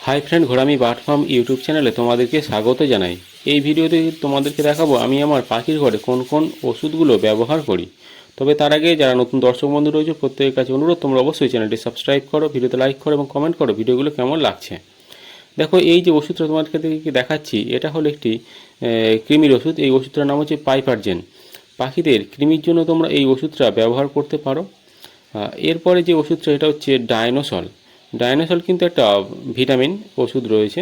High friend, Ghorami bird farm YouTube চ্যানেলে তোমাদেরকে স্বাগত জানাই। এই ভিডিওতে তোমাদেরকে দেখাবো আমি আমার পাখির ঘরে কোন কোন ওষুধগুলো ব্যবহার করি। তবে তার আগে যারা নতুন দর্শক বন্ধু রয়েছে প্রত্যেকের কাছে অনুরোধ, তোমরা অবশ্যই চ্যানেলটি সাবস্ক্রাইব করো, ভিডিওতে লাইক করো এবং কমেন্ট করো ভিডিওগুলো কেমন লাগছে। দেখো, এই যে ওষুধটা তোমাদেরকে দেখাচ্ছি এটা হলো একটি কৃমির ওষুধ। এই ওষুধটার নাম হচ্ছে পাইপারজেন। পাখিদের কৃমির জন্য তোমরা এই ওষুধটা ব্যবহার করতে পারো। এরপরে যে ওষুধটা এটা হচ্ছে ডাইনোসল। ডাইনোসল কিন্তু একটা ভিটামিন ওষুধ রয়েছে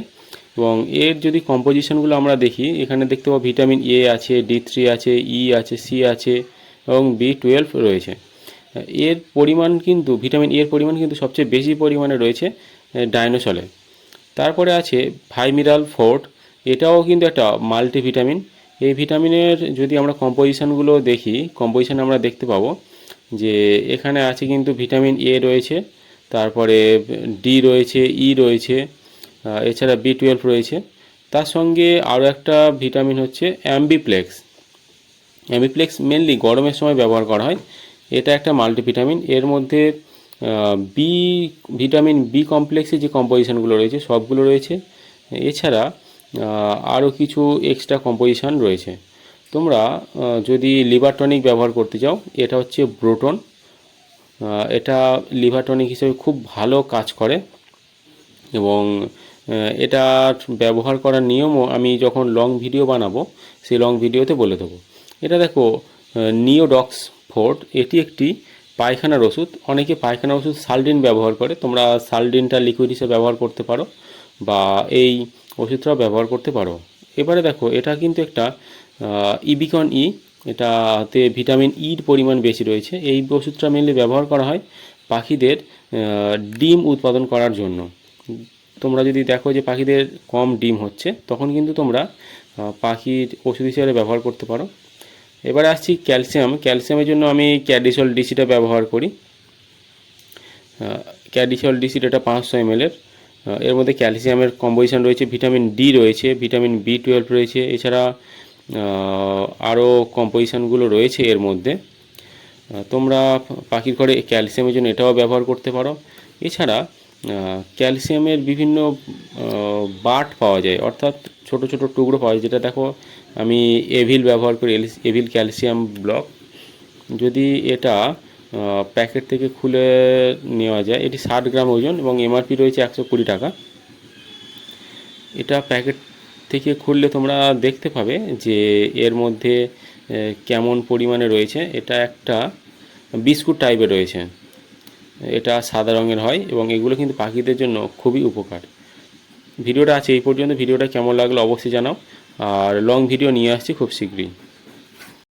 এবং এর যদি কম্পোজিশনগুলো আমরা দেখি, এখানে দেখতে পাবো ভিটামিন এ আছে, ডি3 আছে, ই আছে, সি আছে এবং বি12 রয়েছে। এর পরিমাণ কিন্তু ভিটামিন এর পরিমাণ কিন্তু সবচেয়ে বেশি পরিমাণে রয়েছে ডাইনোসলে। তারপরে আছে ভাইমিরাল ফোর্ট। এটাও কিন্তু একটা মাল্টিভিটামিন। এই ভিটামিনের যদি আমরা কম্পোজিশনগুলো দেখি, কম্পোজিশন আমরা দেখতে পাবো যে এখানে আছে কিন্তু ভিটামিন এ রয়েছে, তারপরে ডি রয়েছে, ই রয়েছে, এছাড়া বি12 রয়েছে। তার সঙ্গে আরও একটা ভিটামিন হচ্ছে অ্যাম্বিপ্লেক্স। অ্যাম্বিপ্লেক্স মেনলি গরমের সময় ব্যবহার করা হয়। এটা একটা মাল্টিভিটামিন। এর মধ্যে বি ভিটামিন বি কমপ্লেক্সের যে কম্পোজিশনগুলো রয়েছে সবগুলো রয়েছে। এছাড়া আরও কিছু এক্সট্রা কম্পোজিশন রয়েছে। তোমরা যদি লিভার টনিক ব্যবহার করতে চাও, এটা হচ্ছে ব্রোটন। এটা লিভার টনিক হিসেবে খুব ভালো কাজ করে এবং এটার ব্যবহার করার নিয়মও আমি যখন লং ভিডিও বানাবো সেই লং ভিডিওতে বলে দেবো। এটা দেখো, নিওডক্স ফোর্ট। এটি একটি পায়খানার ওষুধ। অনেকে পায়খানার ওষুধ সালডিন ব্যবহার করে, তোমরা সালডিনটা লিকুইড হিসেবে ব্যবহার করতে পারো বা এই ওষুধটাও ব্যবহার করতে পারো। এবারে দেখো, এটা কিন্তু একটা ইবিকন ই। এটাতে ভিটামিন ইর পরিমাণ বেশি রয়েছে। এই ওষুধটা মেনলি ব্যবহার করা হয় পাখিদের ডিম উৎপাদন করার জন্য। তোমরা যদি দেখো যে পাখিদের কম ডিম হচ্ছে, তখন কিন্তু তোমরা পাখির ওষুধ হিসেবে ব্যবহার করতে পারো। এবারে আসছি ক্যালসিয়াম। ক্যালসিয়ামের জন্য আমি ক্যাডিসল ডিসিটা ব্যবহার করি। ক্যাডিসল ডিসিটা এটা 500 ml এর মধ্যে ক্যালসিয়ামের কম্পোজিশন রয়েছে, ভিটামিন ডি রয়েছে, ভিটামিন বি12 রয়েছে, এছাড়া আরও কম্পোজিশনগুলো রয়েছে এর মধ্যে। তোমরা পাখির ঘরে ক্যালসিয়ামের জন্য এটাও ব্যবহার করতে পারো। এছাড়া ক্যালসিয়ামের বিভিন্ন বাট পাওয়া যায়, অর্থাৎ ছোট ছোট টুকরো পাওয়া যায়, যেটা দেখো আমি এভিল ব্যবহার করি, এভিল ক্যালসিয়াম ব্লক। যদি এটা প্যাকেট থেকে খুলে নেওয়া যায়, এটি 60 গ্রাম ওজন এবং এমআরপি রয়েছে 120 টাকা। এটা প্যাকেট থেকে খুললে তোমরা দেখতে পাবে যে এর মধ্যে কেমন পরিমাণে রয়েছে। এটা একটা বিস্কুট টাইপের রয়েছে, এটা সাদা রঙের হয় এবং এগুলো কিন্তু পাখিদের জন্য খুবই উপকার। ভিডিওটা আছে এই পর্যন্ত। ভিডিওটা কেমন লাগলো অবশ্যই জানাও, আর লং ভিডিও নিয়ে আসছি খুব শীঘ্রই।